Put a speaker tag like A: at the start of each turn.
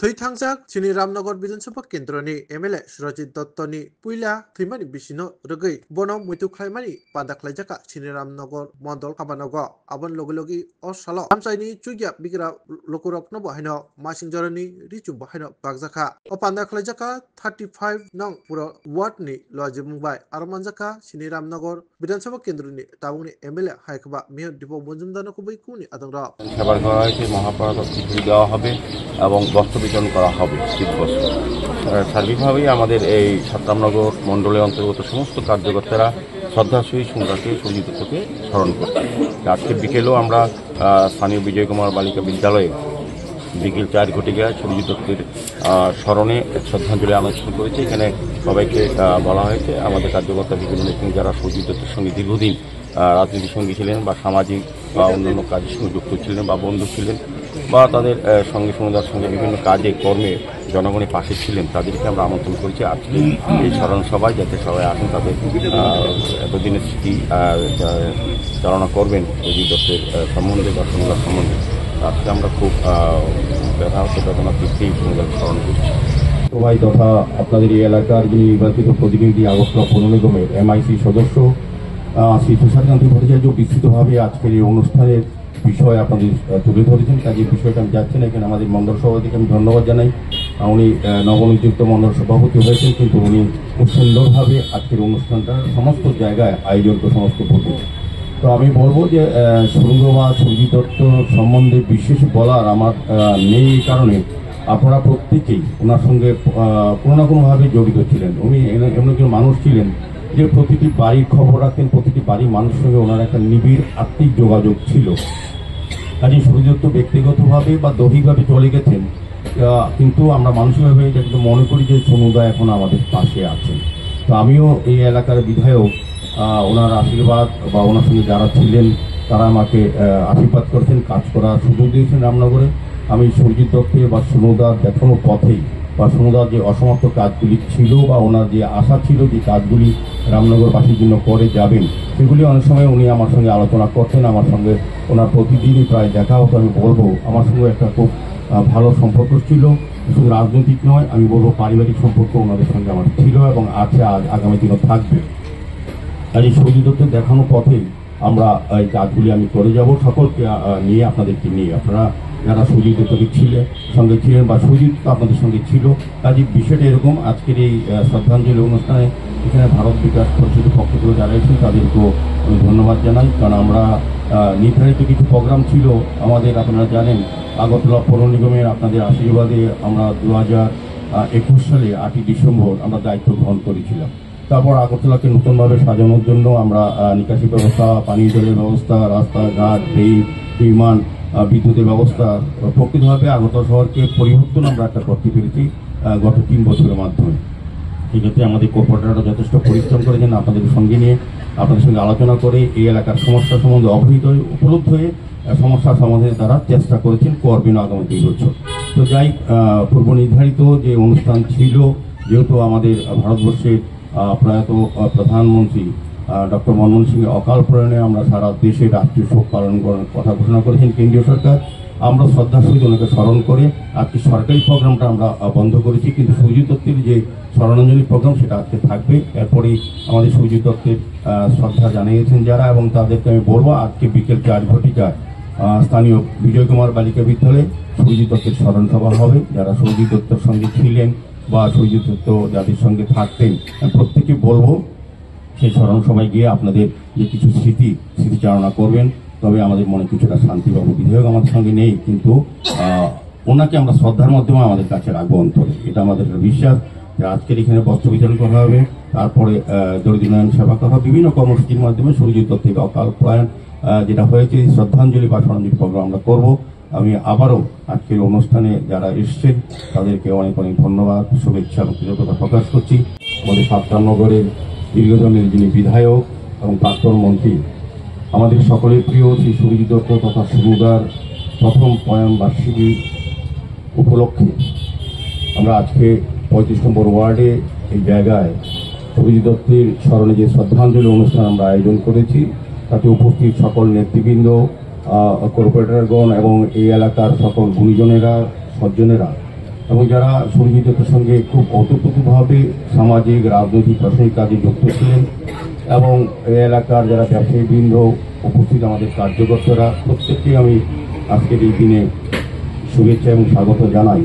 A: थैथांजाक चिनी रामनगर विधानसभा केन्द्रनि एमएलए सुरजित दत्तनि पुइला थैमानि बिसिनो रगै बनो मैथु खायमानि पादाख्लायजाका चिनी रामनगर मण्डल काबानग आबन लगि असाल आमसाइनि चुगिया बिग्रा लकुरकनो बहायनो मासिंजरनि रिचु बहायनो बागजाका अ पादाख्लायजाका 35 नং पुरो वार्डनि लजिमुंबाय आरमानजाका चिनी रामनगर विधानसभा केन्द्रनि ताबुंनि एमएलए हायखबा मेयर दीपक मजुमदार कुबै कुनि आदंरा
B: সেবার করা হয়েছে মহাপ্রসাদ খিচুড়ি দেওয়া হবে এবং বস্ত্র বিতরণ করা হবে শীতবস্ত্র। সার্বিকভাবেই আমাদের এই সাতরামনগর মণ্ডলের অন্তর্গত সমস্ত কার্যকর্তারা শ্রদ্ধার সহিত সুন্দরকে সুরজিৎ দত্তকে স্মরণ করছি। আজকে বিকেলেও আমরা স্থানীয় বিজয় কুমার বালিকা বিদ্যালয়ে বিকেল 4 ঘটিকায় সুরজিৎ দত্তের স্মরণে শ্রদ্ধাঞ্জলি অনুষ্ঠান করেছি। এখানে সবাইকে বলা হয়েছে আমাদের কার্যকর্তা বিভিন্ন নেতৃত্ব যারা সুরজিৎ দত্তের সঙ্গে দীর্ঘদিন রাজনীতির সঙ্গী ছিলেন বা সামাজিক বা অন্যান্য কাজের সঙ্গে যুক্ত ছিলেন বা বন্ধু ছিলেন বা তাদের সঙ্গে সমুদায়ের সঙ্গে বিভিন্ন কাজে কর্মে জনগণের পাশে ছিলেন, তাদেরকে আমরা আমন্ত্রণ করেছি আজকে এই স্মরণ সভায়, যাতে সবাই আসেন তাদের এতদিনের স্মৃতি চালনা করবেন সুরজিৎ দত্তের সম্বন্ধে বা সমুদায় সম্বন্ধে। আজকে আমরা খুব বেদনা তৃপ্তি সমুদায় স্মরণ করছি।
C: সবাই তথা আপনাদের এই এলাকার যিনি নির্বাচিত প্রতিনিধি আগরতলা পৌর নিগমের এমআইসি সদস্য শ্রী তুষারকান্তি ভট্টাচার্য বিস্তৃতভাবে আজকের এই অনুষ্ঠানের বিষয় আপনাদের তুলে ধরেছেন। কাজে বিষয়টা আমি যাচ্ছি না, এখানে আমাদের মণ্ডল সভাপতিকে আমি ধন্যবাদ জানাই। উনি নবনিযুক্ত মণ্ডল সভাপতি হয়েছেন, কিন্তু উনি খুব সুন্দরভাবে আজকের অনুষ্ঠানটা সমস্ত জায়গায় আয়োজন করে সমস্ত প্রতি। তো আমি বলবো যে সুরঙ্গ বা সুরজিৎ দত্ত সম্বন্ধে বিশেষ বলার আমার নেই, এই কারণে আপনারা প্রত্যেকেই ওনার সঙ্গে কোনো না কোনোভাবে জড়িত ছিলেন। উনি এমন একজন মানুষ ছিলেন যে প্রতিটি বাড়ির খবর রাখতেন, প্রতিটি বাড়ির মানুষের সঙ্গে ওনার একটা নিবিড় আত্মিক যোগাযোগ ছিল। কাজে সুরজিৎ দত্ত ব্যক্তিগতভাবে বা দৈহিকভাবে চলে গেছেন, কিন্তু আমরা মানসিকভাবে একটু মনে করি যে সমুদায় এখন আমাদের পাশে আছেন। তো আমিও এই এলাকার বিধায়ক, ওনার আশীর্বাদ বা ওনার সঙ্গে যারা ছিলেন তারা আমাকে আশীর্বাদ করেছেন, কাজ করার সুযোগ দিয়েছেন রামনগরে। আমি সুরজিৎ দত্তের বা সমুদার দেখানো পথেই বা সমুদার যে অসমাপ্ত কাজগুলি ছিল বা ওনার যে আশা ছিল যে কাজগুলি রামনগরবাসীর জন্য করে যাবেন, সেগুলি অনেক সময় উনি আমার সঙ্গে আলোচনা করতেন। আমার সঙ্গে ওনার প্রতিদিনই প্রায় দেখা হতো। আমি বলবো আমার সঙ্গে একটা খুব ভালো সম্পর্ক ছিল, শুধু রাজনৈতিক নয়, আমি বলবো পারিবারিক সম্পর্ক ওনাদের সঙ্গে আমার ছিল এবং আছে, আগামী দিনও থাকবে। আর এই সুরজিৎ দত্তের দেখানো পথে আমরা এই কাজগুলি আমি করে যাব, সকলকে নিয়ে আপনাদেরকে নিয়ে। আপনারা যারা সুরজিৎ দত্তকে সঙ্গে ছিলেন বা সুরজিৎ আপনাদের সঙ্গে ছিল, কাজে বিষয়টা এরকম। আজকের এই শ্রদ্ধাঞ্জলি অনুষ্ঠানে এখানে ভারত বিকাশ পরিষদের পক্ষ থেকে যারা এসেছেন তাদেরকেও আমি ধন্যবাদ জানাই, কারণ আমরা নির্ধারিত কিছু প্রোগ্রাম ছিল আমাদের, আপনারা জানেন আগরতলা পৌর নিগমের আপনাদের আশীর্বাদে আমরা 2021 সালে 8ই ডিসেম্বর আমরা দায়িত্ব গ্রহণ করেছিলাম। তারপর আগরতলাকে নতুনভাবে সাজানোর জন্য আমরা নিকাশি ব্যবস্থা, পানীয় জলের ব্যবস্থা, রাস্তাঘাট, নির্মাণ, বিদ্যুতের ব্যবস্থা, প্রকৃতভাবে আগরতলা শহরকে পরিবর্তন আমরা একটা করতে পেরেছি গত 3 বছরের মাধ্যমে। সেক্ষেত্রে আমাদের কর্পোরেটররা যথেষ্ট পরিশ্রম করেছেন, আপনাদের সঙ্গে নিয়ে আপনাদের সঙ্গে আলোচনা করে এই এলাকার সমস্যা সম্বন্ধে অবহিত হয়ে উপলব্ধ হয়ে সমস্যার সমাধানে তারা চেষ্টা করেছেন, করবেন আগামী 3 বছর। তো যাই পূর্ব নির্ধারিত যে অনুষ্ঠান ছিল, যেহেতু আমাদের ভারতবর্ষের প্রয়াত প্রধানমন্ত্রী ডক্টর মনমোহন সিংয়ের অকাল প্রয়াণে আমরা সারা দেশে রাষ্ট্রীয় শোক পালন করার কথা ঘোষণা করেছেন কেন্দ্রীয় সরকার। আমরা শ্রদ্ধার সহিত ওনাকে স্মরণ করে আজকে সরকারি প্রোগ্রামটা আমরা বন্ধ করেছি, কিন্তু সুরজিৎ দত্তের যে স্মরণাঞ্জলি প্রোগ্রাম সেটা আজকে থাকবে। এরপরে আমাদের সুরজিৎ দত্তের শ্রদ্ধা জানিয়েছেন যারা, এবং তাদেরকে আমি বলবো আজকে বিকেল 4 ঘটিকায় স্থানীয় বিজয় কুমার বালিকা বিদ্যালয়ে সুরজিৎ দত্তের স্মরণ সভা হবে। যারা সুরজিৎ দত্তের সঙ্গে ছিলেন বা সুরজিৎ দত্ত যাদের সঙ্গে থাকতেন, প্রত্যেকে বলবো সেই স্মরণ সভায় গিয়ে আপনাদের যে কিছু স্মৃতিচারণা করবেন, তবে আমাদের মনে কিছুটা শান্তি পাবো। বিধায়ক আমাদের সঙ্গে নেই, কিন্তু ওনাকে আমরা শ্রদ্ধার মাধ্যমে আমাদের কাছে রাখবো অন্তরে, এটা আমাদের বিশ্বাস। আজকের এখানে বস্ত্র বিতরণ করা হবে, তারপরে দরিদ্র উন্নয়ন সেবা করা হবে, বিভিন্ন কর্মসূচির মাধ্যমে সুরজিৎ দত্তের অকাল প্রয়াণ যেটা হয়েছে শ্রদ্ধাঞ্জলি বা স্মরণাঞ্জলি প্রোগ্রাম আমরা করবো। আমি আবারও আজকের অনুষ্ঠানে যারা এসছেন তাদেরকে অনেক অনেক ধন্যবাদ, শুভেচ্ছা এবং কৃতজ্ঞতা প্রকাশ করছি। আমাদের সাতরামনগরের দীর্ঘদিনের যিনি বিধায়ক এবং প্রাক্তন মন্ত্রী, আমাদের সকলের প্রিয় শ্রী সুরজিৎ দত্ত তথা সমুদার প্রথম প্রয়াণ বার্ষিকী উপলক্ষে আমরা আজকে 35 নম্বর ওয়ার্ডে এই জায়গায় সুরজিৎ দত্তের স্মরণে যে শ্রদ্ধাঞ্জলি অনুষ্ঠান আমরা আয়োজন করেছি, তাতে উপস্থিত সকল নেতৃবৃন্দ, কর্পোরেটরগণ এবং এই এলাকার সকল গুণীজনেরা, সজ্জনেরা এবং যারা সঞ্জীবদের সঙ্গে খুব ওতপ্রোতভাবে সামাজিক রাজনৈতিক প্রশাসনিক কাজে যুক্ত ছিলেন এবং এই এলাকার যারা ব্যবসায়ীবৃন্দ উপস্থিত আমাদের কার্যকর্তারা প্রত্যেককে আমি আজকের এই দিনে শুভেচ্ছা এবং স্বাগত জানাই।